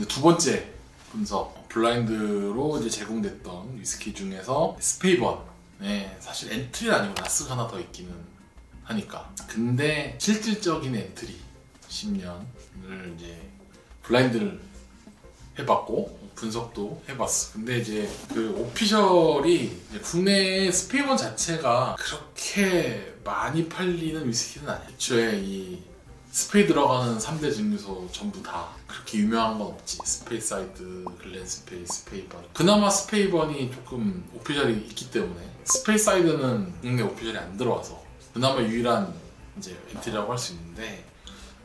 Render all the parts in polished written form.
두 번째 분석, 블라인드로 이제 제공됐던 위스키 중에서 스페이번. 네, 사실 엔트리는 아니고 라스가 하나 더 있기는 하니까. 근데 실질적인 엔트리 10년을 이제 블라인드를 해봤고 분석도 해봤어. 근데 이제 그 오피셜이 국내에 스페이번 자체가 그렇게 많이 팔리는 위스키는 아니야. 애초에 이 스페이 들어가는 3대 증류소 전부 다 그렇게 유명한 건 없지. 스페이사이드, 글렌스페이, 스페이번. 그나마 스페이번이 조금 오피셜이 있기 때문에, 스페이사이드는 국내 오피셜이 안 들어와서 그나마 유일한 이제 엔트리라고 할 수 있는데,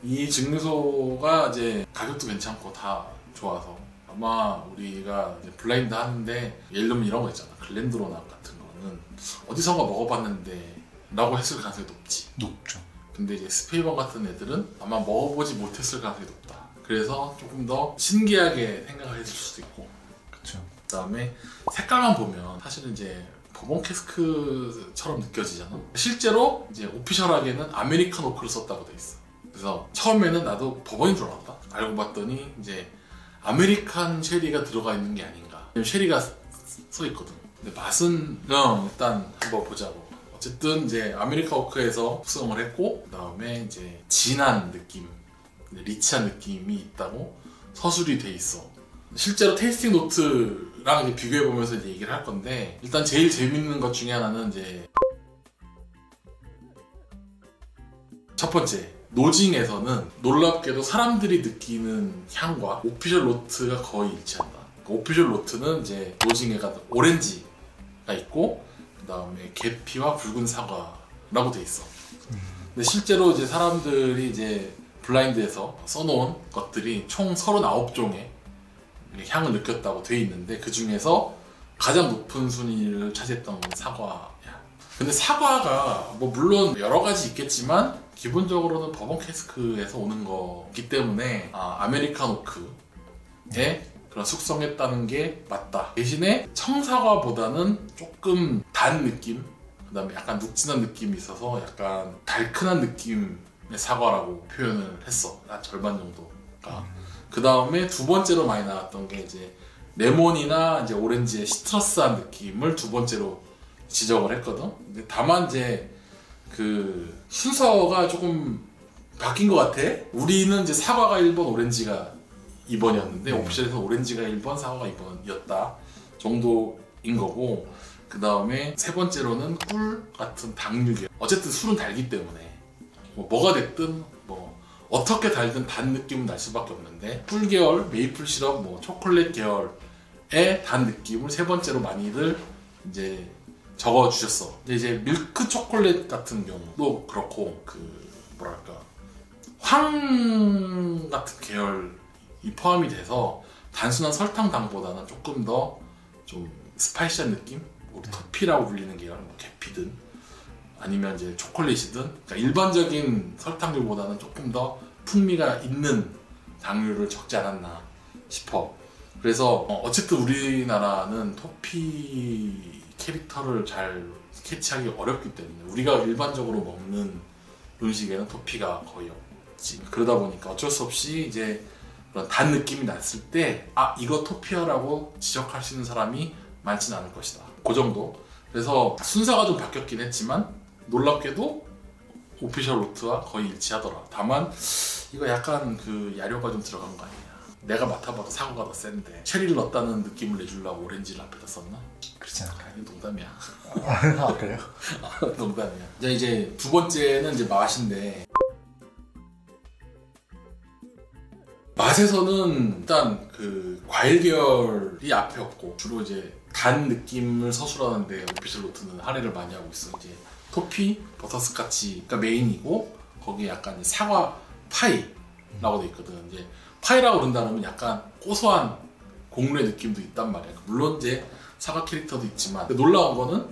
이 증류소가 이제 가격도 괜찮고 다 좋아서 아마 우리가 이제 블라인드 하는데, 예를 들면 이런 거 있잖아. 글렌드로낙 같은 거는 어디선가 먹어봤는데 라고 했을 가능성이 높죠. 근데 이제 스페이번 같은 애들은 아마 먹어보지 못했을 가능성이 높다. 그래서 조금 더 신기하게 생각을 해줄 수도 있고. 그쵸. 그 다음에 색깔만 보면 사실은 이제 버번 캐스크처럼 느껴지잖아. 실제로 이제 오피셜하게는 아메리칸 오크를 썼다고 돼 있어. 그래서 처음에는 나도 버번인 줄 알았다. 알고 봤더니 이제 아메리칸 쉐리가 들어가 있는 게 아닌가. 쉐리가 써 있거든. 근데 맛은 일단 한번 보자고. 어쨌든 이제 아메리칸 오크에서 숙성을 했고, 그 다음에 이제 진한 느낌, 리치한 느낌이 있다고 서술이 돼 있어. 실제로 테이스팅 노트랑 이제 비교해 보면서 이제 얘기를 할 건데, 일단 제일 재밌는 것 중에 하나는 이제 첫 번째, 노징에서는 놀랍게도 사람들이 느끼는 향과 오피셜 노트가 거의 일치한다. 오피셜 노트는 이제 노징에가 오렌지가 있고, 그 다음에 계피와 붉은 사과라고 돼 있어. 근데 실제로 이제 사람들이 이제 블라인드에서 써놓은 것들이 총 39종의 향을 느꼈다고 돼 있는데, 그 중에서 가장 높은 순위를 차지했던 건 사과야. 근데 사과가 뭐 물론 여러 가지 있겠지만 기본적으로는 버번 캐스크에서 오는 거기 때문에 아메리칸 오크에 그런 숙성했다는 게 맞다. 대신에 청사과보다는 조금 단 느낌, 그 다음에 약간 눅진한 느낌이 있어서 약간 달큰한 느낌의 사과라고 표현을 했어. 한 절반 정도가. 그 다음에 두 번째로 많이 나왔던 게 이제 레몬이나 이제 오렌지의 시트러스한 느낌을 두 번째로 지적을 했거든. 근데 다만 이제 그 순서가 조금 바뀐 것 같아. 우리는 이제 사과가 1번, 오렌지가 2번이었는데 오피셜에서 오렌지가 1번, 사과가 2번이었다 정도인 거고, 그 다음에 세 번째로는 꿀 같은 당류계. 어쨌든 술은 달기 때문에 뭐가 됐든 뭐 어떻게 달든 단 느낌은 날 수밖에 없는데, 꿀 계열, 메이플 시럽, 뭐 초콜릿 계열의 단 느낌을 세 번째로 많이들 이제 적어주셨어. 근데 이제 밀크 초콜릿 같은 경우도 그렇고, 그 뭐랄까 황 같은 계열이 포함이 돼서 단순한 설탕당보다는 조금 더 좀 스파이시한 느낌? 우리 터피라고 불리는 계열, 뭐 계피든 아니면 이제 초콜릿이든, 그러니까 일반적인 설탕류보다는 조금 더 풍미가 있는 당류를 적지 않았나 싶어. 그래서 어쨌든 우리나라는 토피 캐릭터를 잘 캐치하기 어렵기 때문에 우리가 일반적으로 먹는 음식에는 토피가 거의 없지. 그러다 보니까 어쩔 수 없이 이제 그런 단 느낌이 났을 때 이거 토피야라고 지적할 수 있는 사람이 많지는 않을 것이다. 그 정도. 그래서 순서가 좀 바뀌었긴 했지만 놀랍게도 오피셜 노트와 거의 일치하더라. 다만 이거 약간 그 야료가 좀 들어간 거 아니냐. 내가 맡아봐도 사과가 더 센데 체리를 넣었다는 느낌을 내주려고 오렌지를 앞에다 썼나? 그렇지 않아요. 아니, 농담이야. 그래요? 농담이야. 이제 두 번째는 이제 맛인데, 맛에서는 일단 그 과일 계열이 앞에 없고 주로 이제 단 느낌을 서술하는데 오피셜 노트는 할애를 많이 하고 있어. 이제 토피, 버터스카치가 메인이고 거기에 약간 사과 파이라고 돼 있거든. 이제 파이라고 그런다면 약간 고소한 곡물의 느낌도 있단 말이야. 물론 이제 사과 캐릭터도 있지만 놀라운 거는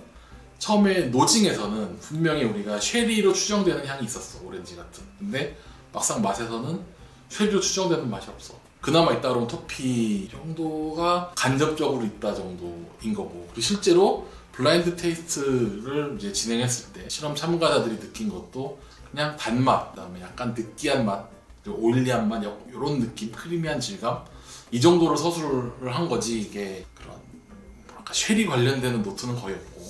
처음에 노징에서는 분명히 우리가 쉐리로 추정되는 향이 있었어. 오렌지 같은. 근데 막상 맛에서는 쉐리로 추정되는 맛이 없어. 그나마 있다 그러면 토피 정도가 간접적으로 있다 정도인 거고. 그리고 실제로 블라인드 테이스트를 이제 진행했을 때 실험 참가자들이 느낀 것도 그냥 단맛, 그다음에 약간 느끼한 맛, 그리고 오일리한 맛, 이런 느낌, 크리미한 질감 이 정도를 서술을 한 거지. 이게 그런 뭐랄까 쉐리 관련되는 노트는 거의 없고,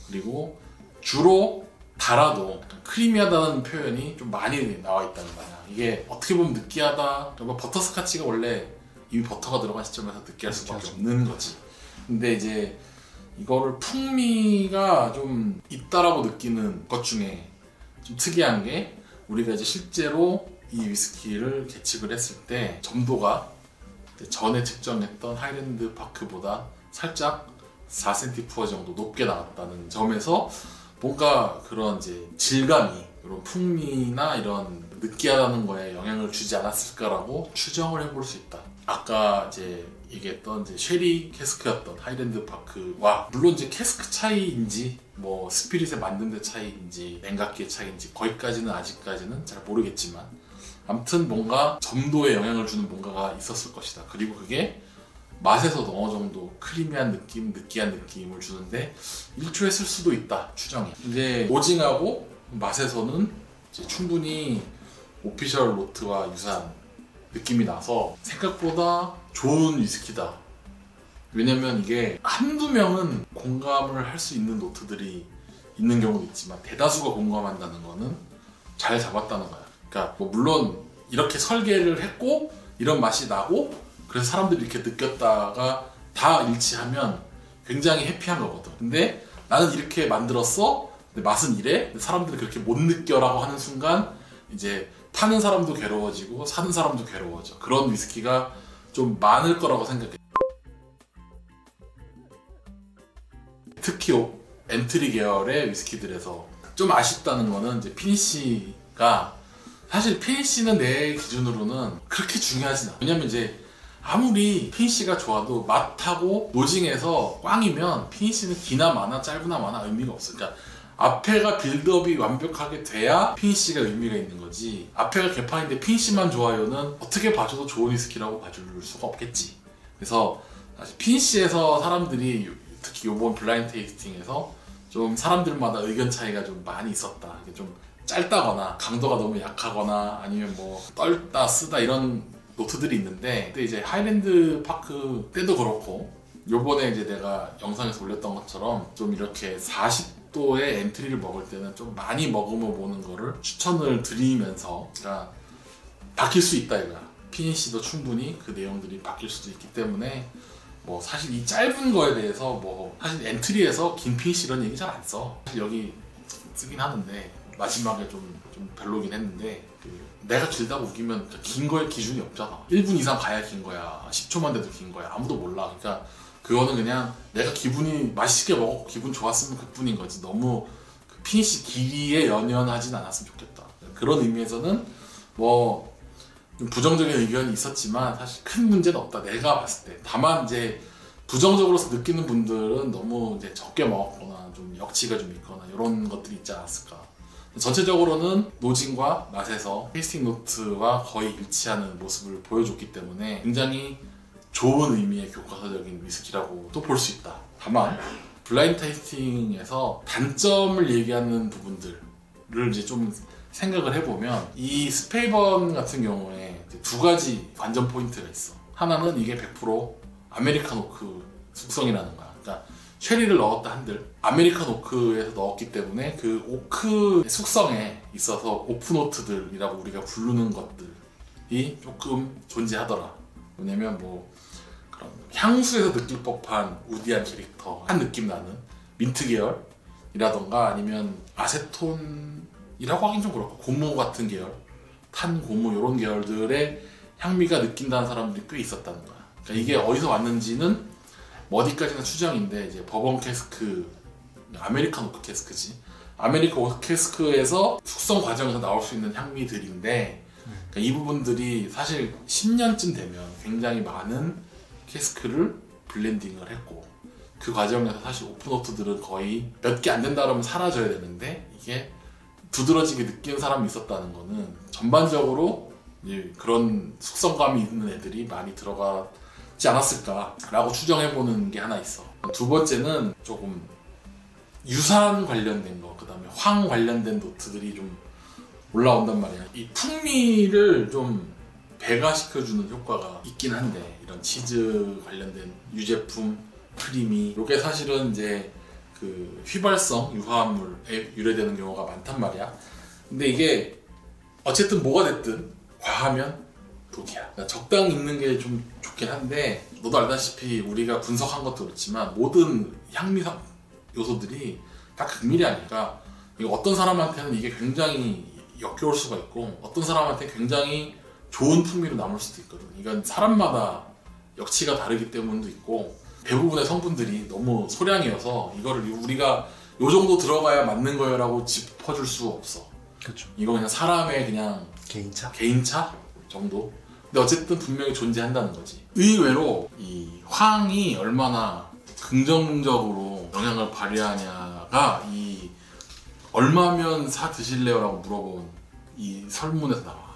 그리고 주로 달아도 크리미하다는 표현이 좀 많이 나와 있다는 거야. 이게 어떻게 보면 느끼하다. 버터스카치가 원래 이미 버터가 들어간 시점에서 느끼할 수밖에 없는 거지. 근데 이제 이거를 풍미가 좀 있다라고 느끼는 것 중에 좀 특이한 게, 우리가 이제 실제로 이 위스키를 계측을 했을 때 점도가 전에 측정했던 하이랜드 파크보다 살짝 4cm 푸어 정도 높게 나왔다는 점에서 뭔가 그런 이제 질감이, 이런 풍미나 이런 느끼하다는 거에 영향을 주지 않았을까라고 추정을 해볼 수 있다. 아까 이제 얘기했던 이제 쉐리 캐스크였던 하이랜드 파크와, 물론 이제 캐스크 차이인지 뭐 스피릿의 만든 데 차이인지 냉각기의 차이인지 거기까지는 아직까지는 잘 모르겠지만, 아무튼 뭔가 점도에 영향을 주는 뭔가가 있었을 것이다. 그리고 그게 맛에서도 어느 정도 크리미한 느낌, 느끼한 느낌을 주는데 일조했을 수도 있다, 추정이. 이제 노징하고 맛에서는 이제 충분히 오피셜 로트와 유사한 느낌이 나서 생각보다 좋은 위스키다. 왜냐면 이게 한두 명은 공감을 할 수 있는 노트들이 있는 경우도 있지만 대다수가 공감한다는 거는 잘 잡았다는 거야. 그러니까 뭐 물론 이렇게 설계를 했고 이런 맛이 나고 그래서 사람들이 이렇게 느꼈다가 다 일치하면 굉장히 해피한 거거든. 근데 나는 이렇게 만들었어, 근데 맛은 이래, 사람들이 그렇게 못 느껴라고 하는 순간 이제 파는 사람도 괴로워지고 사는 사람도 괴로워져. 그런 위스키가 좀 많을 거라고 생각해. 특히 엔트리 계열의 위스키들에서 좀 아쉽다는 거는 이제 피니쉬가, 사실 피니쉬는 내 기준으로는 그렇게 중요하진 않아. 왜냐면 이제 아무리 피니쉬가 좋아도 맛하고 노징에서 꽝이면 피니쉬는 기나 많아 짧으나 많아 의미가 없어. 그러니까 앞에가 빌드업이 완벽하게 돼야 피니쉬가 의미가 있는 거지. 앞에가 개판인데 피니쉬만 좋아요는 어떻게 봐줘도 좋은 위스키라고 봐줄 수가 없겠지. 그래서 사실 피니쉬에서 사람들이 특히 이번 블라인드 테이스팅에서 좀 사람들마다 의견 차이가 좀 많이 있었다. 이게 좀 짧다거나 강도가 너무 약하거나 아니면 뭐 떨다 쓰다 이런 노트들이 있는데, 근데 이제 하이랜드 파크 때도 그렇고 요번에 이제 내가 영상에서 올렸던 것처럼 좀 이렇게 40도의 엔트리를 먹을 때는 좀 많이 머금어 보는 거를 추천을 드리면서, 그러니까 바뀔 수 있다 이거야. 피니쉬도 충분히 그 내용들이 바뀔 수도 있기 때문에 뭐 사실 이 짧은 거에 대해서 뭐 사실 엔트리에서 긴 피니쉬 이런 얘기 잘 안 써. 사실 여기 쓰긴 하는데 마지막에 좀 별로긴 했는데, 내가 길다고 우기면 긴 거에 기준이 없잖아. 1분 이상 가야 긴 거야, 10초만 돼도 긴 거야, 아무도 몰라. 그러니까 그거는 그냥 내가 기분이 맛있게 먹었고 기분 좋았으면 그뿐인 거지, 너무 그 피니쉬 길이에 연연하진 않았으면 좋겠다. 그런 의미에서는 뭐 좀 부정적인 의견이 있었지만 사실 큰 문제는 없다, 내가 봤을 때. 다만 이제 부정적으로 느끼는 분들은 너무 이제 적게 먹었거나 좀 역치가 좀 있거나 이런 것들이 있지 않았을까. 전체적으로는 노징과 맛에서 테이스팅 노트와 거의 일치하는 모습을 보여줬기 때문에 굉장히 좋은 의미의 교과서적인 위스키라고 또 볼 수 있다. 다만 블라인드 테이스팅에서 단점을 얘기하는 부분들을 이제 좀 생각을 해보면, 이 스페이번 같은 경우에 두 가지 관전 포인트가 있어. 하나는 이게 100% 아메리칸 오크 숙성이라는 거야. 그러니까 쉐리를 넣었다 한들 아메리칸 오크에서 넣었기 때문에 그 오크 숙성에 있어서 오프노트들이라고 우리가 부르는 것들이 조금 존재하더라. 왜냐면 뭐 그런 향수에서 느낄 법한 우디한 캐릭터 한 느낌 나는 민트 계열이라던가 아니면 아세톤이라고 하긴 좀 그렇고 고무 같은 계열, 탄 고무 이런 계열들의 향미가 느낀다는 사람들이 꽤 있었다는 거야. 그러니까 이게 어디서 왔는지는 어디까지나 추정인데, 이제 버번 캐스크, 아메리칸 오크 캐스크지. 아메리칸 오크 캐스크에서 숙성 과정에서 나올 수 있는 향미들인데, 그러니까 이 부분들이 사실 10년쯤 되면 굉장히 많은 캐스크를 블렌딩을 했고 그 과정에서 사실 오픈노트들은 거의 몇 개 안 된다 그러면 사라져야 되는데 이게 두드러지게 느끼는 사람이 있었다는 거는 전반적으로 이제 그런 숙성감이 있는 애들이 많이 들어가지 않았을까라고 추정해보는 게 하나 있어. 두 번째는 조금 유산 관련된 거, 그 다음에 황 관련된 노트들이 좀 올라온단 말이야. 이 풍미를 좀 배가시켜주는 효과가 있긴 한데 이런 치즈 관련된 유제품, 크림이 이게 사실은 이제 그 휘발성 유화물에 유래되는 경우가 많단 말이야. 근데 이게 어쨌든 뭐가 됐든 과하면 독이야. 그러니까 적당히 있는 게 좀 좋긴 한데 너도 알다시피 우리가 분석한 것도 그렇지만 모든 향미 요소들이 다 극밀이 아니까 이거 어떤 사람한테는 이게 굉장히 역겨울 수가 있고 어떤 사람한테 굉장히 좋은 풍미로 남을 수도 있거든. 이건 사람마다 역치가 다르기 때문도 있고 대부분의 성분들이 너무 소량이어서 이거를 우리가 요 정도 들어가야 맞는 거예요 라고 짚어줄 수 없어. 그렇죠. 이거 그냥 사람의 그냥 개인차 정도? 근데 어쨌든 분명히 존재한다는 거지. 의외로 이 황이 얼마나 긍정적으로 영향을 발휘하냐가 이 얼마면 사 드실래요? 라고 물어본 이 설문에서 나와.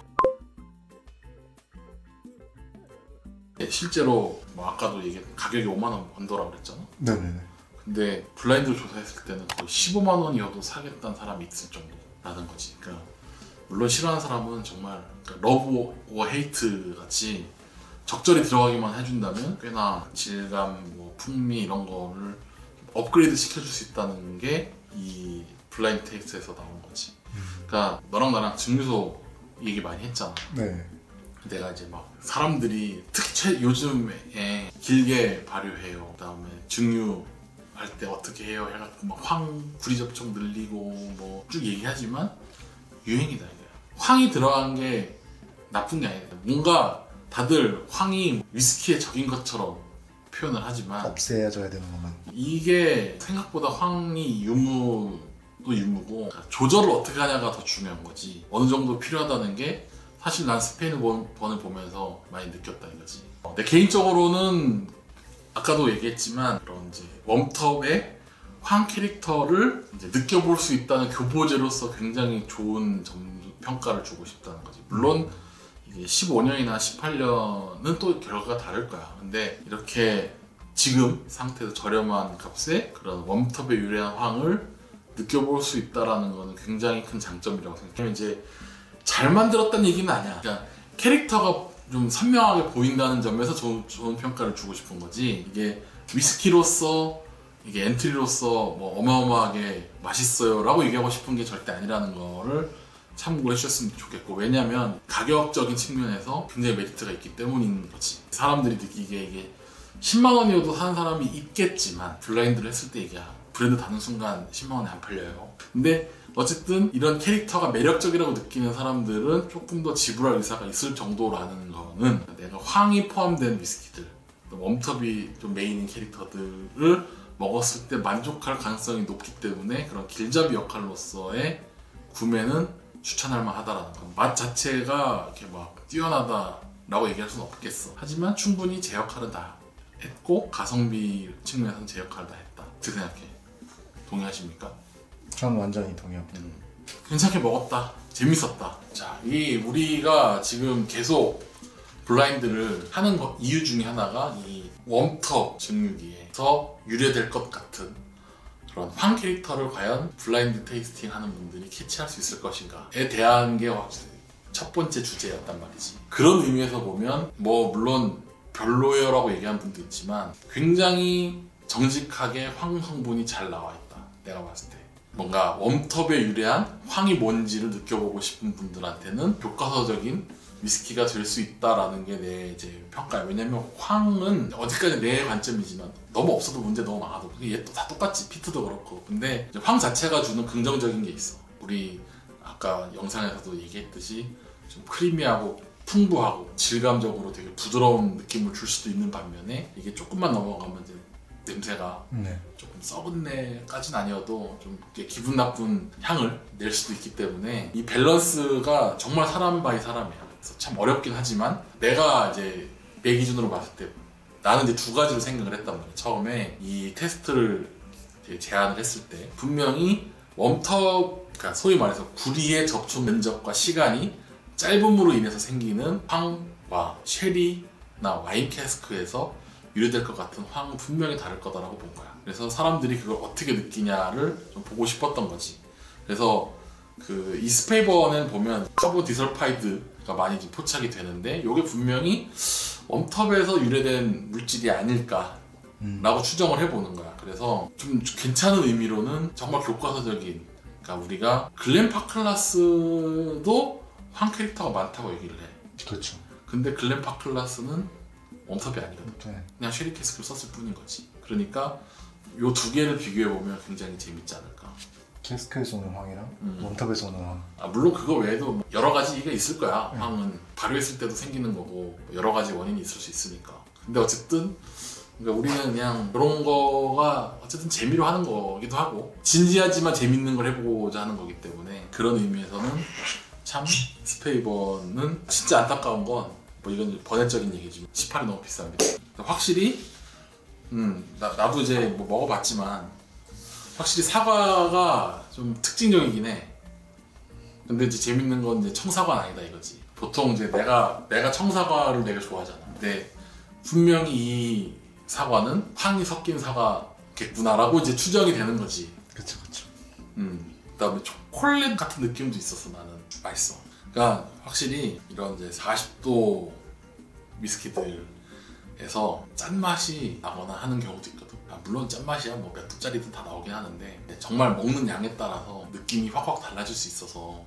실제로 뭐 아까도 얘기했던 가격이 5만원 언더라고 그랬잖아. 네네네. 근데 블라인드로 조사했을 때는 거의 15만원이어도 사겠다는 사람이 있을 정도라는 거지. 그러니까 물론 싫어하는 사람은 정말 러브 오 헤이트 같이 적절히 들어가기만 해준다면 꽤나 질감, 뭐 풍미 이런 거를 업그레이드 시켜줄 수 있다는 게 이 블라인드 테이스트에서 나온 거지. 그러니까 너랑 나랑 증류소 얘기 많이 했잖아. 네. 내가 이제 막 사람들이 특히 요즘에 길게 발효해요. 그다음에 증류할 때 어떻게 해요? 해갖고 막 황 구리 접촉 늘리고 뭐 쭉 얘기하지만 유행이다 이게. 황이 들어간 게 나쁜 게 아니다. 뭔가 다들 황이 위스키의 적인 것처럼 표현을 하지만 없애줘야 되는 것만. 이게 생각보다 황이 유무도 유무고 조절을 어떻게 하냐가 더 중요한 거지. 어느 정도 필요하다는 게 사실 난 스페인을 보면서 많이 느꼈다 이거지. 내 개인적으로는 아까도 얘기했지만 그런 이제 웜텁의 황 캐릭터를 이제 느껴볼 수 있다는 교보제로서 굉장히 좋은 평가를 주고 싶다는 거지. 물론 이게 15년이나 18년은 또 결과가 다를 거야. 근데 이렇게 지금 상태에서 저렴한 값에 그런 웜텁에 유래한 황을 느껴볼 수 있다는 거는 굉장히 큰 장점이라고 생각해. 이제 잘 만들었다는 얘기는 아니야. 그러니까 캐릭터가 좀 선명하게 보인다는 점에서 좋은 평가를 주고 싶은 거지. 이게 위스키로서 이게 엔트리로서 뭐 어마어마하게 맛있어요 라고 얘기하고 싶은 게 절대 아니라는 거를 참고해 주셨으면 좋겠고, 왜냐면 가격적인 측면에서 굉장히 메리트가 있기 때문인 거지. 사람들이 느끼기에 이게 10만 원이어도 사는 사람이 있겠지만 블라인드를 했을 때 이게 브랜드 다는 순간 10만 원에 안 팔려요. 근데 어쨌든 이런 캐릭터가 매력적이라고 느끼는 사람들은 조금 더 지불할 의사가 있을 정도라는 거는 내가 황이 포함된 위스키들, 웜텁이 좀 메인인 캐릭터들을 먹었을 때 만족할 가능성이 높기 때문에 그런 길잡이 역할로서의 구매는 추천할 만하다라는 거. 맛 자체가 이렇게 막 뛰어나다라고 얘기할 수는 없겠어. 하지만 충분히 제 역할은 다 했고 가성비 측면에서는 제 역할을 다 했다. 어떻게 생각해? 동의하십니까? 저는 완전히 동의합니다. 괜찮게 먹었다. 재밌었다. 자, 이 우리가 지금 계속 블라인드를 하는 이유 중에 하나가 이 웜텁 증류기에서 유래될 것 같은 그런 황 캐릭터를 과연 블라인드 테이스팅 하는 분들이 캐치할 수 있을 것인가에 대한 게 첫 번째 주제였단 말이지. 그런 의미에서 보면 뭐 물론 별로예요 라고 얘기하는 분도 있지만 굉장히 정직하게 황 성분이 잘 나와 있다. 내가 봤을 때 뭔가 웜텁에 유래한 황이 뭔지를 느껴보고 싶은 분들한테는 교과서적인 위스키가 될 수 있다라는 게 내 이제 평가야. 왜냐면 황은 어디까지 내 관점이지만 너무 없어도 문제 너무 많아도 얘 또 다 똑같지. 피트도 그렇고. 근데 이제 황 자체가 주는 긍정적인 게 있어. 우리 아까 영상에서도 얘기했듯이 좀 크리미하고 풍부하고 질감적으로 되게 부드러운 느낌을 줄 수도 있는 반면에 이게 조금만 넘어가면 이제 냄새가 네. 조금 썩은 내까지는 아니어도 좀 이렇게 기분 나쁜 향을 낼 수도 있기 때문에 이 밸런스가 정말 사람 바이 사람이야. 그래서 참 어렵긴 하지만 내가 이제 내 기준으로 봤을 때 나는 이제 두 가지로 생각을 했단 말이야. 처음에 이 테스트를 이제 제안을 했을 때 분명히 웜터, 그러니까 소위 말해서 구리의 접촉 면적과 시간이 짧음으로 인해서 생기는 황과 쉐리나 와인 캐스크에서 유래될 것 같은 황은 분명히 다를 거다라고 본 거야. 그래서 사람들이 그걸 어떻게 느끼냐를 좀 보고 싶었던 거지. 그래서 그 이스페이버는 보면 카본 디설파이드가 많이 좀 포착이 되는데 이게 분명히 웜텁에서 유래된 물질이 아닐까라고 추정을 해보는 거야. 그래서 좀 괜찮은 의미로는 정말 교과서적인, 그러니까 우리가 글렌 파클라스도 황 캐릭터가 많다고 얘기를 해. 그렇죠. 근데 글렌 파클라스는 웜텁이 아니거든. 네. 그냥 쉐리 캐스크를 썼을 뿐인 거지. 그러니까 요 두 개를 비교해보면 굉장히 재밌지 않을까. 캐스크에서 오는 황이랑 웜탑에서 오는 황. 물론 그거 외에도 뭐 여러 가지가 있을 거야. 황은 발효했을 때도 생기는 거고 여러 가지 원인이 있을 수 있으니까. 근데 어쨌든 그러니까 우리는 그냥 그런 거가 어쨌든 재미로 하는 거기도 하고 진지하지만 재밌는 걸 해보고자 하는 거기 때문에 그런 의미에서는 참 스페이버는 진짜 안타까운 건 뭐 이건 번외적인 얘기지만 18이 너무 비쌉니다. 확실히 나도 이제 뭐 먹어봤지만 확실히 사과가 좀 특징적이긴 해. 근데 이제 재밌는 건 이제 청사과는 아니다 이거지. 보통 이제 내가 청사과를 되게 좋아하잖아. 근데 분명히 이 사과는 황이 섞인 사과겠구나라고 이제 추정이 되는 거지. 그렇죠, 그렇죠. 그다음에 초콜릿 같은 느낌도 있었어. 나는 맛있어. 그러니까 확실히 이런 이제 40도 위스키들에서 짠맛이 나거나 하는 경우도 있거든. 물론 짠맛이야 뭐 몇 도짜리든 다 나오긴 하는데 정말 먹는 양에 따라서 느낌이 확확 달라질 수 있어서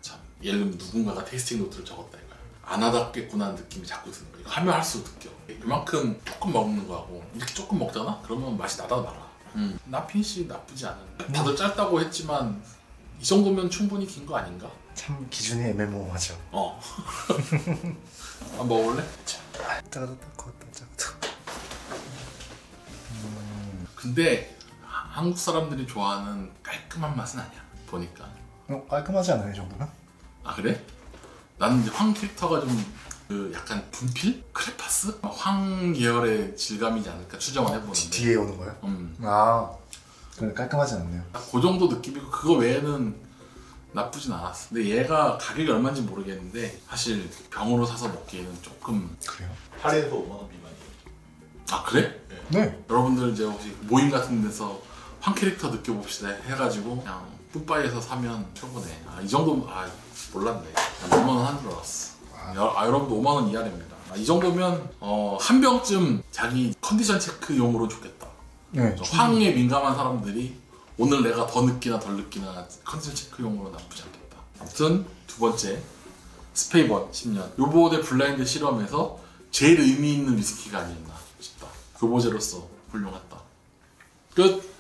참 예를 들면 누군가가 테이스팅 노트를 적었다 이거야. 안 하답겠구나 하는 느낌이 자꾸 드는 거야. 이거 하면 할수록 느껴. 이만큼 조금 먹는 거하고 이렇게 조금 먹잖아? 그러면 맛이 나다 말아. 나핀씨 나쁘지 않은. 다들 짧다고 했지만 이 정도면 충분히 긴 거 아닌가? 참 기준이 애매모호하죠. 한번 먹어볼래? 근데 한국 사람들이 좋아하는 깔끔한 맛은 아니야. 보니까. 깔끔하지 않아요, 이 정도면? 아 그래? 나는 이제 황 캐릭터가 좀 그 약간 분필? 크레파스? 황 계열의 질감이지 않을까 추정을 해보는데. 뒤에 오는 거예요? 아, 그래 깔끔하진 않네요. 딱 그 정도 느낌이고 그거 외에는 나쁘진 않았어. 근데 얘가 가격이 얼마인지 모르겠는데 사실 병으로 사서 먹기에는 조금. 그래요? 할인해서 5만원 미만이에요. 아 그래? 네. 여러분들 이제 혹시 모임 같은 데서 황 캐릭터 느껴봅시다 해가지고 그냥 뿜빠이에서 사면 최고네. 이 정도면 몰랐네. 5만원 하는 줄 알았어. 여러분도 5만원 이하랍니다. 이 정도면 한 병쯤 자기 컨디션 체크용으로 좋겠다. 네. 황에 민감한 사람들이 오늘 내가 더 느끼나 덜 느끼나 컨디션 체크용으로 나쁘지 않겠다. 아무튼 두 번째 스페이번 10년 요보의 블라인드 실험에서 제일 의미 있는 위스키가 아니었나 싶다. 교보제로서 훌륭했다. 끝!